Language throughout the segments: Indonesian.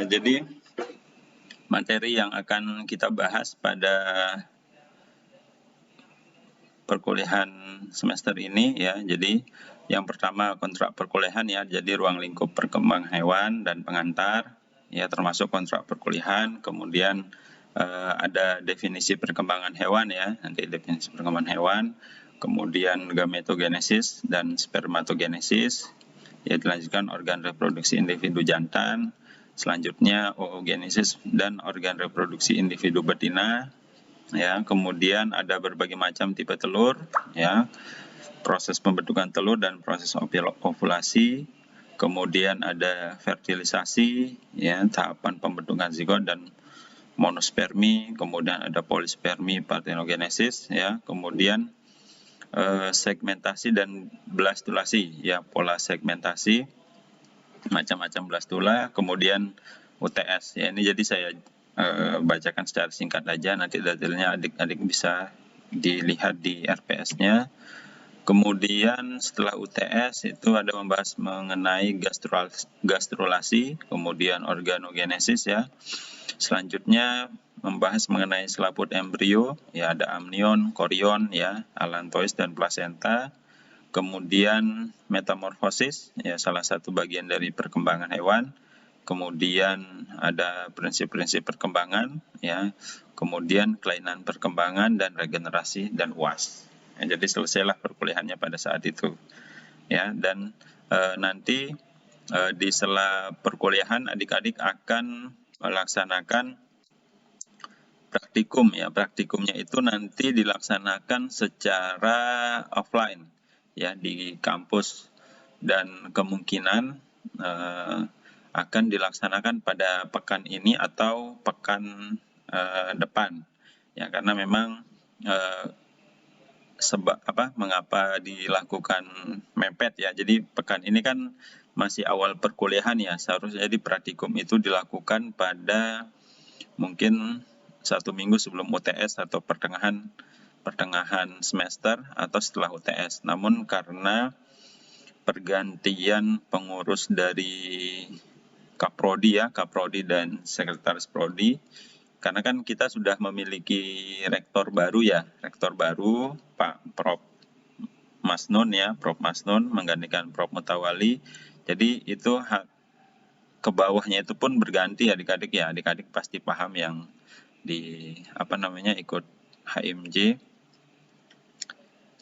Jadi materi yang akan kita bahas pada perkuliahan semester ini ya. Jadi yang pertama kontrak perkuliahan ya. Jadi ruang lingkup perkembangan hewan dan pengantar ya, termasuk kontrak perkuliahan. Kemudian ada definisi perkembangan hewan ya. Nanti definisi perkembangan hewan. Kemudian gametogenesis dan spermatogenesis. Ya, dilanjutkan organ reproduksi individu jantan. Selanjutnya oogenesis dan organ reproduksi individu betina. Ya, kemudian ada berbagai macam tipe telur, ya, proses pembentukan telur dan proses ovulasi. Kemudian ada fertilisasi, ya, tahapan pembentukan zigot dan monospermi. Kemudian ada polispermi, parthenogenesis, ya. Kemudian segmentasi dan blastulasi, ya, pola segmentasi, macam-macam blastula. Kemudian UTS, ya, ini jadi saya bacakan secara singkat aja, nanti detailnya adik-adik bisa dilihat di RPS-nya. Kemudian setelah UTS itu ada membahas mengenai gastrulasi, kemudian organogenesis ya. Selanjutnya membahas mengenai selaput embrio, ya, ada amnion, korion, ya, allantois dan plasenta. Kemudian metamorfosis, ya, salah satu bagian dari perkembangan hewan. Kemudian ada prinsip-prinsip perkembangan, ya. Kemudian kelainan perkembangan dan regenerasi dan UAS. Ya, jadi selesailah perkuliahannya pada saat itu, ya. Dan nanti di sela perkuliahan adik-adik akan melaksanakan praktikum, ya. Praktikumnya itu nanti dilaksanakan secara offline, ya, di kampus, dan kemungkinan akan dilaksanakan pada pekan ini atau pekan depan, ya, karena memang mengapa dilakukan mepet ya. Jadi pekan ini kan masih awal perkuliahan ya, seharusnya jadi praktikum itu dilakukan pada mungkin 1 minggu sebelum UTS atau pertengahan semester atau setelah UTS. Namun karena pergantian pengurus dari Kaprodi ya, Kaprodi dan Sekretaris Prodi, karena kan kita sudah memiliki rektor baru ya, rektor baru Pak Prof Masnun ya, Prof Masnun menggantikan Prof Mutawali. Jadi itu ke bawahnya itu pun berganti adik-adik ya, adik-adik pasti paham yang di ikut HMJ,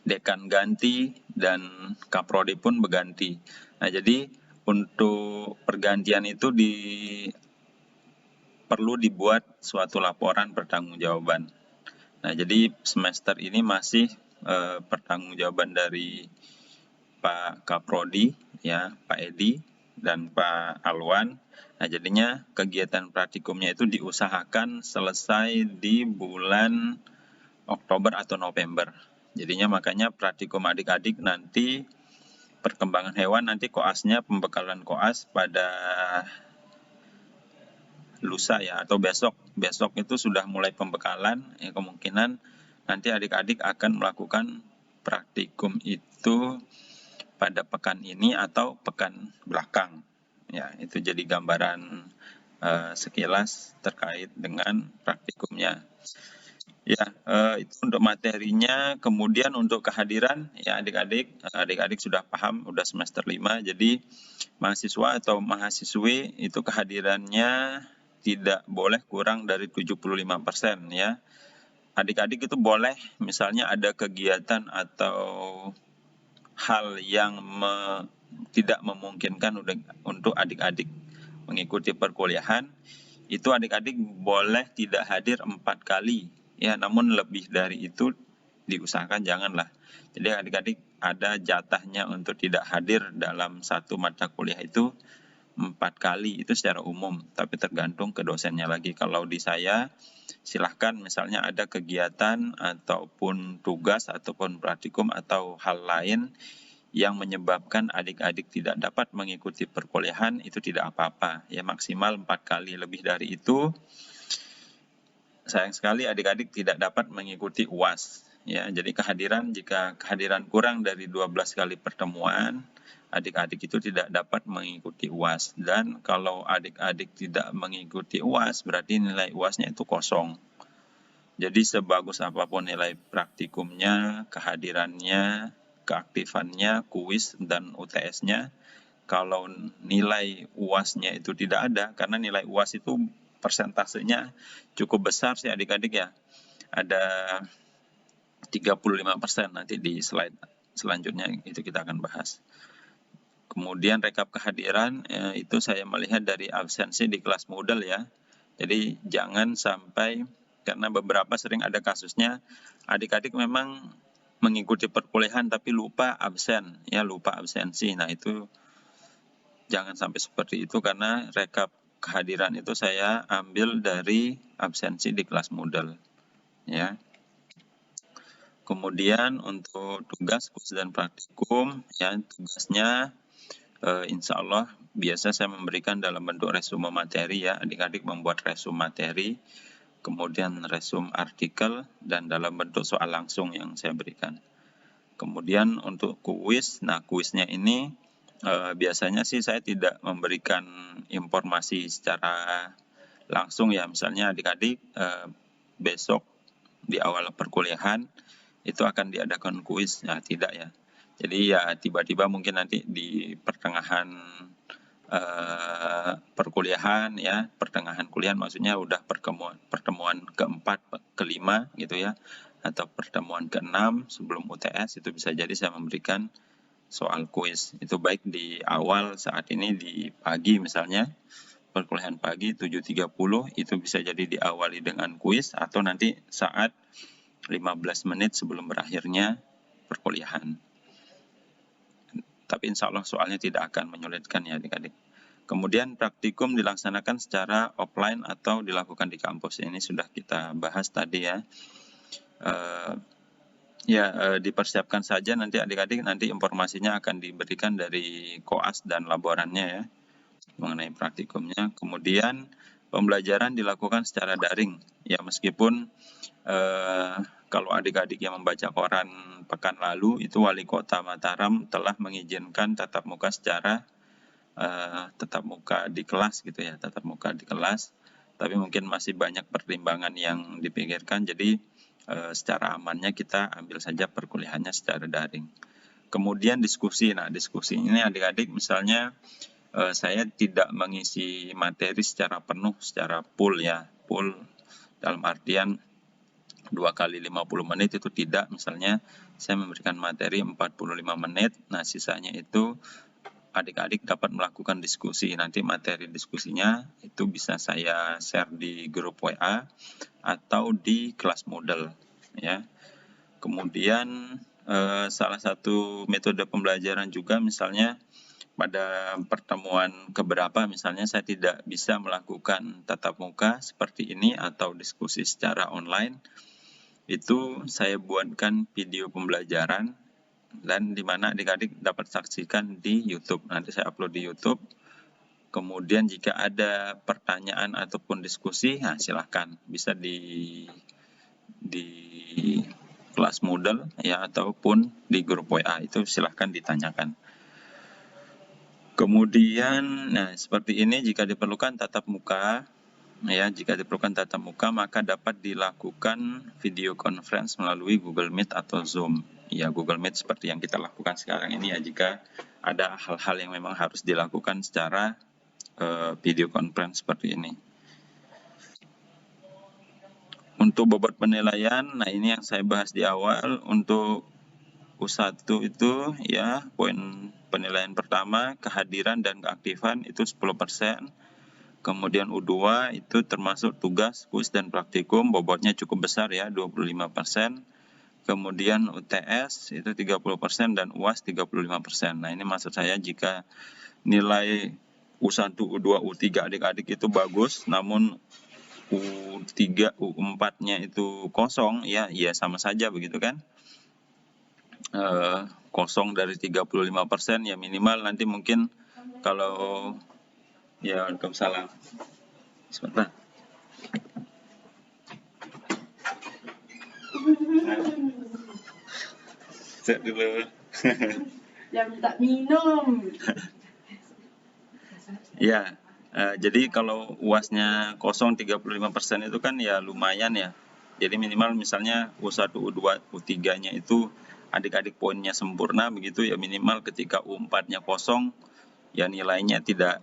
dekan ganti dan kaprodi pun berganti. Nah, jadi untuk pergantian itu perlu dibuat suatu laporan pertanggungjawaban. Nah, jadi semester ini masih pertanggungjawaban dari Pak Kaprodi, ya, Pak Edi dan Pak Alwan. Nah, jadinya kegiatan praktikumnya itu diusahakan selesai di bulan Oktober atau November. Jadinya makanya praktikum adik-adik nanti perkembangan hewan nanti koasnya, pembekalan koas pada lusa ya, atau besok itu sudah mulai pembekalan ya, kemungkinan nanti adik-adik akan melakukan praktikum itu pada pekan ini atau pekan belakang ya. Itu jadi gambaran sekilas terkait dengan praktikumnya ya. Itu untuk materinya. Kemudian untuk kehadiran ya, adik-adik sudah paham, udah semester 5, jadi mahasiswa atau mahasiswi itu kehadirannya tidak boleh kurang dari 75% ya. Adik-adik itu boleh misalnya ada kegiatan atau hal yang tidak memungkinkan untuk adik-adik mengikuti perkuliahan, itu adik-adik boleh tidak hadir 4 kali ya, namun lebih dari itu diusahakan janganlah. Jadi adik-adik ada jatahnya untuk tidak hadir dalam satu mata kuliah itu 4 kali, itu secara umum, tapi tergantung ke dosennya lagi. Kalau di saya, silahkan misalnya ada kegiatan ataupun tugas ataupun praktikum atau hal lain yang menyebabkan adik-adik tidak dapat mengikuti perkuliahan, itu tidak apa-apa ya, maksimal 4 kali. Lebih dari itu sayang sekali adik-adik tidak dapat mengikuti UAS ya. Jadi jika kehadiran kurang dari 12 kali pertemuan, adik-adik itu tidak dapat mengikuti UAS. Dan kalau adik-adik tidak mengikuti UAS, berarti nilai UASnya itu kosong. Jadi sebagus apapun nilai praktikumnya, kehadirannya, keaktifannya, kuis, dan UTS-nya, kalau nilai UAS-nya itu tidak ada, karena nilai UAS itu persentasenya cukup besar sih adik-adik ya. Ada 35%, nanti di slide selanjutnya itu kita akan bahas. Kemudian rekap kehadiran, itu saya melihat dari absensi di kelas model ya. Jadi jangan sampai, karena beberapa sering ada kasusnya adik-adik memang mengikuti perkuliahan tapi lupa absen, ya lupa absensi. Nah itu jangan sampai seperti itu, karena rekap kehadiran itu saya ambil dari absensi di kelas model, ya. Kemudian untuk tugas, kuis, dan praktikum, ya tugasnya insya Allah biasa saya memberikan dalam bentuk resume materi ya, adik-adik membuat resume materi, kemudian resume artikel, dan dalam bentuk soal langsung yang saya berikan. Kemudian untuk kuis, nah kuisnya ini biasanya sih saya tidak memberikan informasi secara langsung ya, misalnya adik-adik besok di awal perkuliahan itu akan diadakan kuis, nah tidak ya. Jadi ya tiba-tiba mungkin nanti di pertengahan perkuliahan ya, pertengahan kuliah maksudnya udah pertemuan keempat, kelima gitu ya, atau pertemuan keenam sebelum UTS, itu bisa jadi saya memberikan soal kuis. Itu baik di awal saat ini di pagi misalnya, perkuliahan pagi 7.30 itu bisa jadi diawali dengan kuis, atau nanti saat 15 menit sebelum berakhirnya perkuliahan. Tapi insya Allah soalnya tidak akan menyulitkan ya adik-adik. Kemudian praktikum dilaksanakan secara offline atau dilakukan di kampus. Ini sudah kita bahas tadi ya. Dipersiapkan saja nanti adik-adik, nanti informasinya akan diberikan dari koas dan laborannya ya, mengenai praktikumnya. Kemudian pembelajaran dilakukan secara daring ya, meskipun kalau adik-adik yang membaca koran pekan lalu itu Wali Kota Mataram telah mengizinkan tatap muka secara tatap muka di kelas gitu ya, tatap muka di kelas, tapi mungkin masih banyak pertimbangan yang dipikirkan, jadi secara amannya kita ambil saja perkuliahannya secara daring. Kemudian diskusi, nah diskusi ini adik-adik misalnya saya tidak mengisi materi secara penuh, secara full ya, full dalam artian 2 kali 50 menit itu tidak, misalnya saya memberikan materi 45 menit, nah sisanya itu adik-adik dapat melakukan diskusi. Nanti materi diskusinya itu bisa saya share di grup WA atau di kelas model ya. Kemudian salah satu metode pembelajaran juga misalnya pada pertemuan keberapa misalnya saya tidak bisa melakukan tatap muka seperti ini atau diskusi secara online, itu saya buatkan video pembelajaran dan di mana adik-adik dapat saksikan di YouTube. Nanti saya upload di YouTube. Kemudian jika ada pertanyaan ataupun diskusi, nah silahkan bisa di kelas Moodle ya ataupun di grup WA, itu silahkan ditanyakan. Kemudian, nah seperti ini jika diperlukan tatap muka, ya jika diperlukan tatap muka maka dapat dilakukan video conference melalui Google Meet atau Zoom. Ya Google Meet seperti yang kita lakukan sekarang ini ya, jika ada hal-hal yang memang harus dilakukan secara video conference seperti ini. Untuk bobot penilaian, nah ini yang saya bahas di awal. Untuk U1 itu ya poin penilaian pertama kehadiran dan keaktifan itu 10%. Kemudian U2 itu termasuk tugas, kuis, dan praktikum, bobotnya cukup besar ya, 25%. Kemudian UTS itu 30% dan UAS 35%. Nah ini maksud saya jika nilai U1, U2, U3 adik-adik itu bagus, namun U3, U4-nya itu kosong, ya sama saja begitu kan. Kosong dari 35% ya minimal nanti mungkin kalau ya Waalaikumsalam. Sebentar. Cek dulu. Yang tak minum. Ya, jadi kalau UASnya kosong 35% itu kan ya lumayan ya. Jadi minimal misalnya U1, U2, U3-nya itu adik-adik poinnya sempurna begitu ya, minimal ketika U4-nya kosong ya nilainya tidak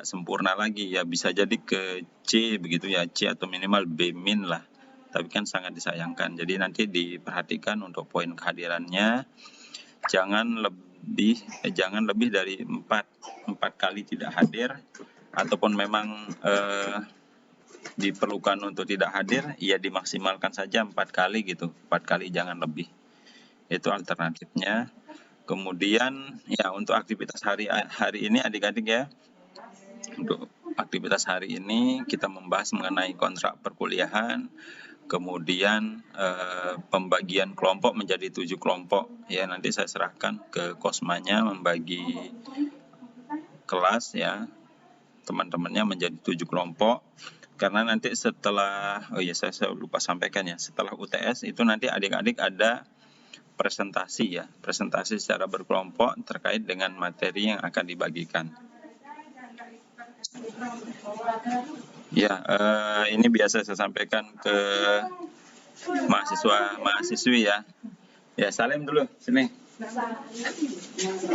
sempurna lagi ya, bisa jadi ke C begitu ya, C atau minimal B min lah. Tapi kan sangat disayangkan. Jadi nanti diperhatikan untuk poin kehadirannya jangan lebih dari 4 kali tidak hadir, ataupun memang diperlukan untuk tidak hadir, ya dimaksimalkan saja 4 kali gitu, 4 kali jangan lebih. Itu alternatifnya. Kemudian ya untuk aktivitas hari ini adik-adik ya, untuk aktivitas hari ini kita membahas mengenai kontrak perkuliahan, kemudian pembagian kelompok menjadi 7 kelompok ya, nanti saya serahkan ke Kosmanya membagi kelas ya, teman-temannya menjadi 7 kelompok, karena nanti setelah saya lupa sampaikan ya, setelah UTS itu nanti adik-adik ada presentasi ya, presentasi secara berkelompok terkait dengan materi yang akan dibagikan. Ya, ini biasa saya sampaikan ke mahasiswi ya. Ya, salim dulu, sini.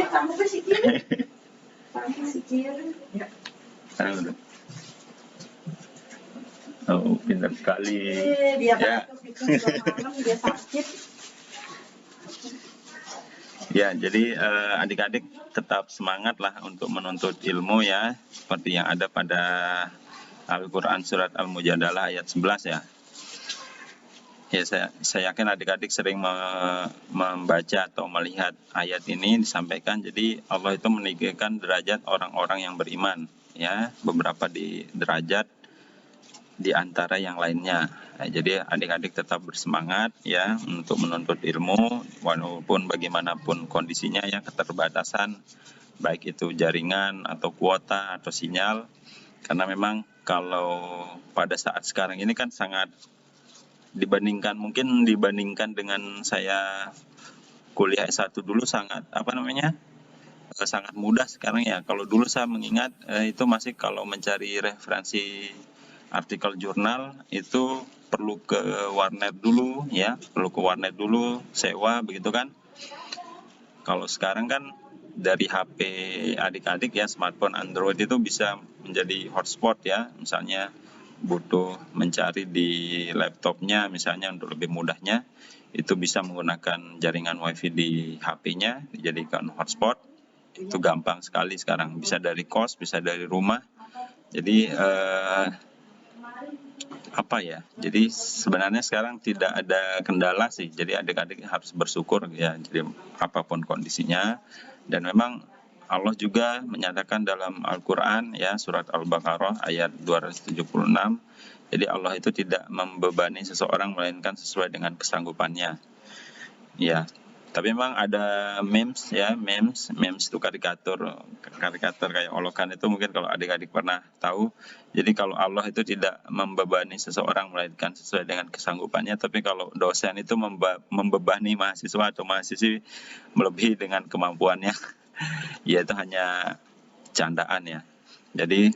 Kamu ke sikir. Salim dulu. Oh, pintar sekali. Dia Ya. malam dia sakit. Ya, jadi adik-adik tetap semangat lah untuk menuntut ilmu ya, seperti yang ada pada Al-Quran Surat Al-Mujadalah ayat 11 ya. Ya, saya yakin adik-adik sering membaca atau melihat ayat ini disampaikan. Jadi Allah itu meninggikan derajat orang-orang yang beriman ya, beberapa di derajat di antara yang lainnya. Jadi adik-adik tetap bersemangat ya untuk menuntut ilmu walaupun bagaimanapun kondisinya ya, keterbatasan baik itu jaringan atau kuota atau sinyal, karena memang kalau pada saat sekarang ini kan sangat dibandingkan dengan saya kuliah S1 dulu sangat sangat mudah sekarang ya. Kalau dulu saya mengingat itu masih kalau mencari referensi artikel jurnal itu perlu ke warnet dulu ya, sewa begitu kan. Kalau sekarang kan dari HP adik-adik ya, smartphone Android itu bisa menjadi hotspot ya, misalnya butuh mencari di laptopnya misalnya untuk lebih mudahnya, itu bisa menggunakan jaringan wifi di HP-nya dijadikan hotspot. Itu gampang sekali sekarang, bisa dari kos, bisa dari rumah. Jadi jadi sebenarnya sekarang tidak ada kendala sih, jadi adik-adik harus bersyukur ya, jadi apapun kondisinya. Dan memang Allah juga menyatakan dalam Al-Quran ya, surat Al-Baqarah ayat 276, jadi Allah itu tidak membebani seseorang melainkan sesuai dengan kesanggupannya ya. Tapi memang ada memes itu karikatur kayak olokan itu, mungkin kalau adik-adik pernah tahu. Jadi kalau Allah itu tidak membebani seseorang melainkan sesuai dengan kesanggupannya, tapi kalau dosen itu membebani mahasiswa atau mahasiswi melebihi dengan kemampuannya. Ya itu hanya candaan ya. Jadi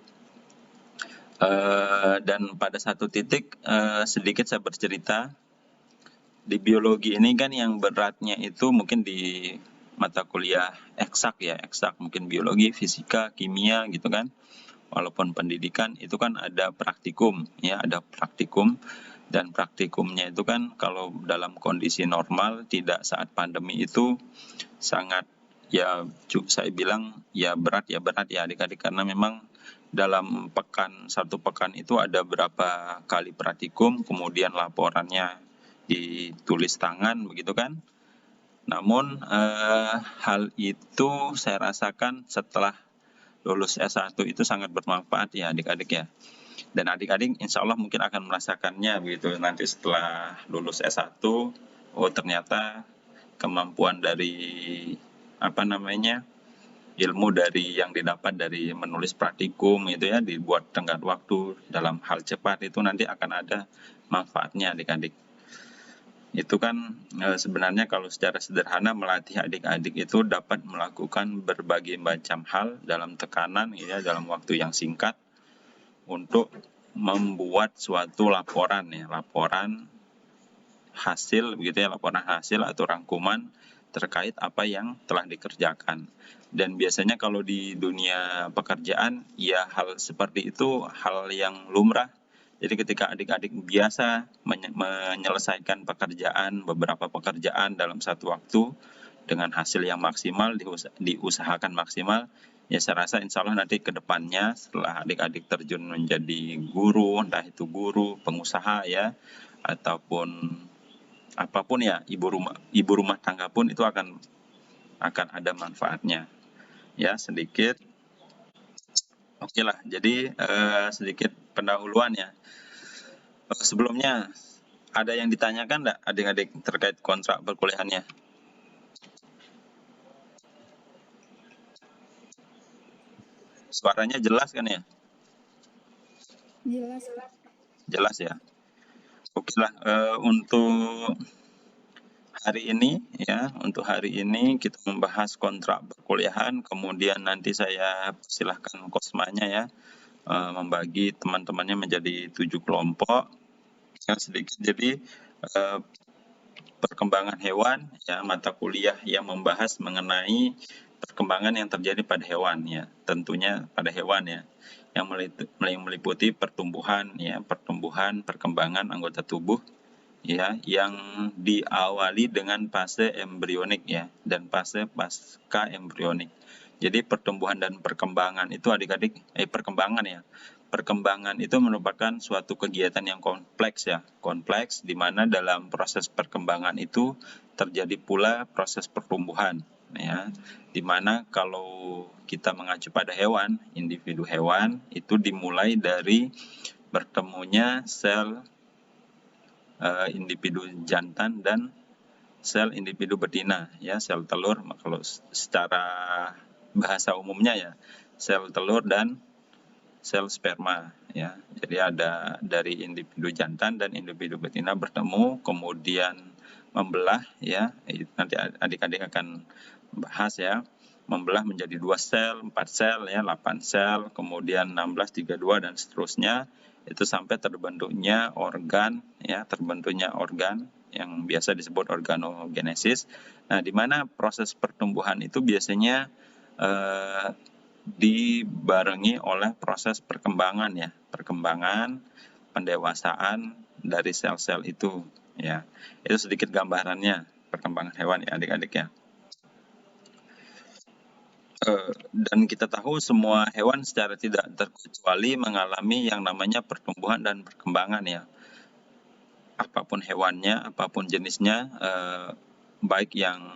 dan pada satu titik sedikit saya bercerita, di biologi ini kan yang beratnya itu mungkin di mata kuliah eksak, mungkin biologi, fisika, kimia gitu kan. Walaupun pendidikan itu kan ada praktikum ya, dan praktikumnya itu kan kalau dalam kondisi normal tidak saat pandemi itu sangat saya bilang berat ya adik-adik, karena memang dalam satu pekan itu ada berapa kali praktikum, kemudian laporannya ditulis tangan begitu kan. Namun hal itu saya rasakan setelah lulus S1 itu sangat bermanfaat ya adik-adik ya. Dan adik-adik insya Allah mungkin akan merasakannya begitu nanti setelah lulus S1. Ternyata kemampuan dari ilmu dari yang didapat dari menulis praktikum itu ya, dibuat tenggat waktu dalam hal cepat, itu nanti akan ada manfaatnya adik-adik. Itu kan sebenarnya kalau secara sederhana melatih adik-adik itu dapat melakukan berbagai macam hal dalam tekanan ya dalam waktu yang singkat untuk membuat suatu laporan ya, laporan hasil begitu ya, laporan hasil atau rangkuman terkait apa yang telah dikerjakan. Dan biasanya kalau di dunia pekerjaan ya hal seperti itu hal yang lumrah. Jadi ketika adik-adik biasa menyelesaikan beberapa pekerjaan dalam satu waktu dengan hasil yang maksimal, diusahakan maksimal, ya saya rasa insya Allah nanti ke depannya setelah adik-adik terjun menjadi guru, entah itu guru, pengusaha ya, ataupun apapun ya, ibu rumah tangga pun itu akan ada manfaatnya. Ya, sedikit. Oke lah, jadi sedikit pendahuluan ya. Sebelumnya ada yang ditanyakan enggak adik-adik terkait kontrak perkuliahannya? Suaranya jelas kan ya? Jelas. Jelas ya. Oke lah, untuk hari ini ya, untuk hari ini kita membahas kontrak perkuliahan, kemudian nanti saya persilahkan Kosmanya ya membagi teman-temannya menjadi 7 kelompok ya sedikit. Jadi perkembangan hewan ya, mata kuliah yang membahas mengenai perkembangan yang terjadi pada hewan ya, tentunya pada hewan ya, yang meliputi pertumbuhan ya, perkembangan anggota tubuh ya, yang diawali dengan fase embrionik ya dan fase pasca embrionik. Jadi pertumbuhan dan perkembangan itu adik-adik perkembangan itu merupakan suatu kegiatan yang kompleks ya, kompleks di mana dalam proses perkembangan itu terjadi pula proses pertumbuhan ya, di mana kalau kita mengacu pada hewan, individu hewan itu dimulai dari bertemunya sel individu jantan dan sel individu betina ya, sel telur. Kalau secara bahasa umumnya ya, sel telur dan sel sperma ya. Jadi ada dari individu jantan dan individu betina bertemu kemudian membelah ya. Nanti adik-adik akan bahas ya. Membelah menjadi 2 sel, 4 sel ya, 8 sel, kemudian 16, 32 dan seterusnya. Itu sampai terbentuknya organ ya, yang biasa disebut organogenesis. Nah, di mana proses pertumbuhan itu biasanya dibarengi oleh proses perkembangan ya, perkembangan pendewasaan dari sel-sel itu ya. Itu sedikit gambarannya perkembangan hewan ya adik-adik ya. Dan kita tahu semua hewan secara tidak terkecuali mengalami yang namanya pertumbuhan dan perkembangan ya. Apapun hewannya, apapun jenisnya, baik yang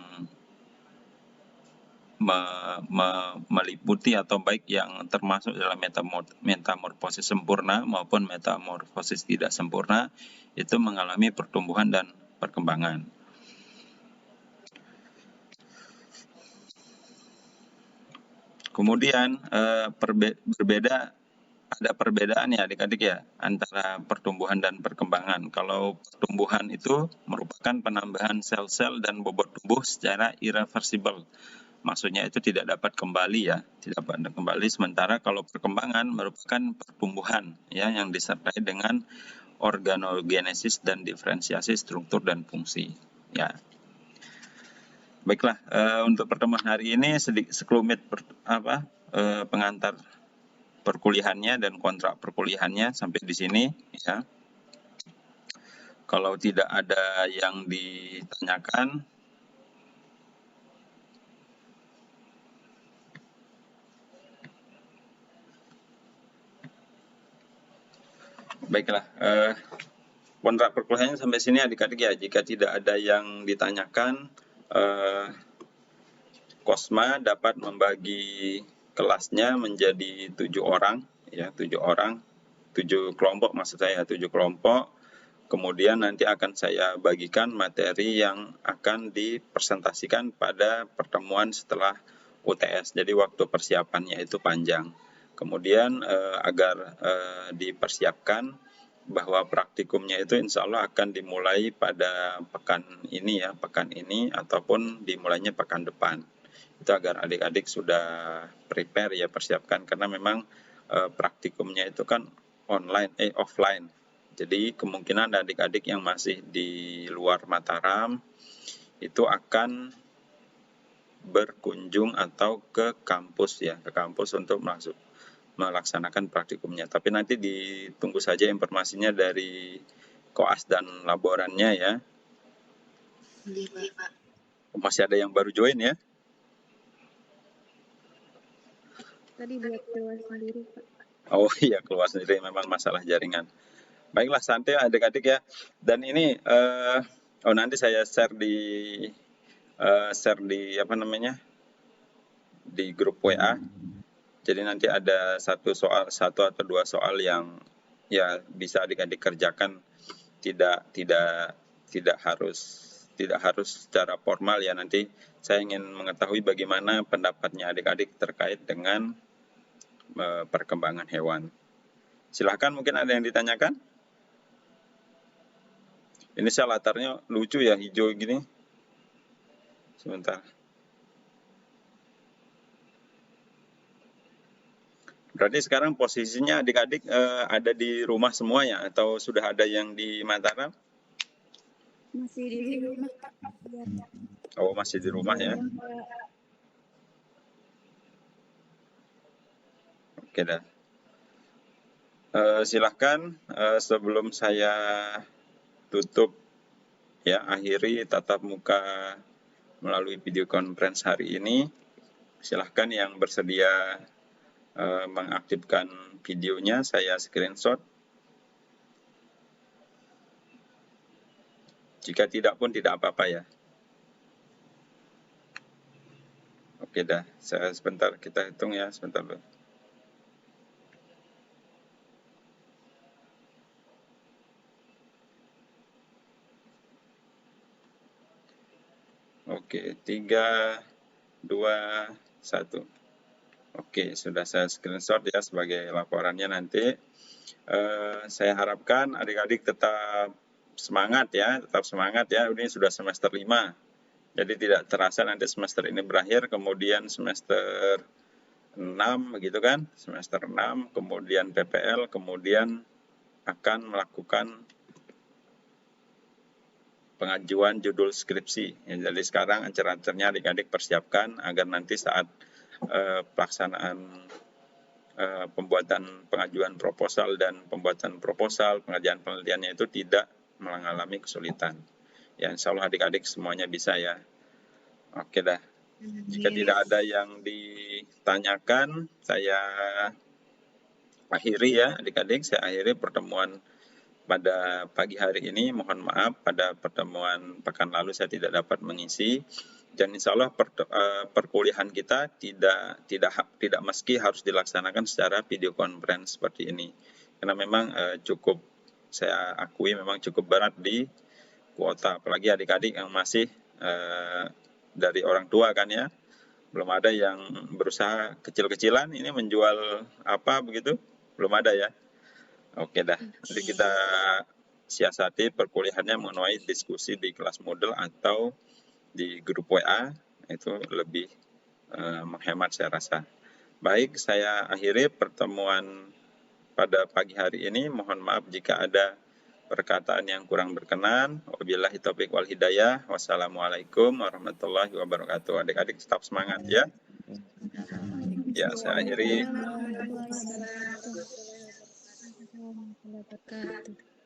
meliputi atau baik yang termasuk dalam metamorfosis sempurna maupun metamorfosis tidak sempurna, itu mengalami pertumbuhan dan perkembangan. Kemudian ada perbedaan ya adik-adik ya antara pertumbuhan dan perkembangan. Kalau pertumbuhan itu merupakan penambahan sel-sel dan bobot tubuh secara irreversible. Maksudnya itu tidak dapat kembali ya, tidak dapat kembali. Sementara kalau perkembangan merupakan pertumbuhan ya yang disertai dengan organogenesis dan diferensiasi struktur dan fungsi ya. Baiklah, untuk pertemuan hari ini sekelumit pengantar perkuliahannya dan kontrak perkuliahannya sampai di sini ya. Kalau tidak ada yang ditanyakan, baiklah, kontrak perkuliahannya sampai sini adik-adik ya. Jika tidak ada yang ditanyakan, Kosma dapat membagi kelasnya menjadi 7 orang ya, 7 kelompok maksud saya, 7 kelompok. Kemudian nanti akan saya bagikan materi yang akan dipresentasikan pada pertemuan setelah UTS. Jadi waktu persiapannya itu panjang. Kemudian agar dipersiapkan bahwa praktikumnya itu insya Allah akan dimulai pada pekan ini ya, pekan ini ataupun dimulainya pekan depan. Itu agar adik-adik sudah prepare ya, persiapkan, karena memang praktikumnya itu kan offline. Jadi kemungkinan adik-adik yang masih di luar Mataram itu akan berkunjung atau ke kampus ya, ke kampus untuk melaksanakan praktikumnya. Tapi nanti ditunggu saja informasinya dari koas dan laborannya ya. Iya, Pak. Masih ada yang baru join ya? Tadi buat keluar sendiri, Pak. Oh iya, keluar sendiri, memang masalah jaringan. Baiklah, santai adik-adik ya. Dan ini nanti saya share di apa namanya, di grup WA. Jadi nanti ada satu atau dua soal yang ya bisa adik-adik kerjakan, tidak harus secara formal ya. Nanti saya ingin mengetahui bagaimana pendapatnya adik-adik terkait dengan perkembangan hewan. Silahkan, mungkin ada yang ditanyakan? Ini saya latarnya lucu ya, hijau gini. Sebentar. Berarti sekarang posisinya adik-adik ada di rumah semua ya, atau sudah ada yang di Mataram? Masih di rumah, Pak. Oh, masih di rumah ya. Oke dah. Silahkan sebelum saya tutup ya, akhiri tatap muka melalui video conference hari ini, silahkan yang bersedia mengaktifkan videonya, saya screenshot. Jika tidak pun tidak apa-apa ya. Oke dah, sebentar kita hitung ya, sebentar. Oke, 3, 2, 1. Oke, sudah saya screenshot ya sebagai laporannya nanti. Saya harapkan adik-adik tetap semangat ya. Ini sudah semester 5. Jadi tidak terasa nanti semester ini berakhir, kemudian semester 6 begitu kan. Semester 6, kemudian PPL, kemudian akan melakukan pengajuan judul skripsi. Ya, jadi sekarang ancer-ancernya adik-adik persiapkan agar nanti saat pelaksanaan pembuatan pengajuan proposal dan pembuatan proposal, pengerjaan penelitiannya itu tidak mengalami kesulitan. Ya, insya Allah adik-adik semuanya bisa ya. Oke dah. Jika tidak ada yang ditanyakan, saya akhiri ya adik-adik. Saya akhiri pertemuan pada pagi hari ini. Mohon maaf pada pertemuan pekan lalu saya tidak dapat mengisi. Dan insya Allah perkuliahan kita tidak meski harus dilaksanakan secara video conference seperti ini, karena memang saya akui memang cukup berat di kuota, apalagi adik-adik yang masih dari orang tua kan ya, belum ada yang berusaha kecil-kecilan ini menjual apa begitu, belum ada ya. Oke dah, nanti kita siasati perkuliahannya mengenai diskusi di kelas model atau di grup WA, itu lebih menghemat saya rasa. Baik, saya akhiri pertemuan pada pagi hari ini. Mohon maaf jika ada perkataan yang kurang berkenan. Wabillahi taufiq wal hidayah. Wassalamualaikum warahmatullahi wabarakatuh. Adik-adik tetap semangat ya. Ya, saya akhiri. Waalaikumsalam warahmatullahi wabarakatuh.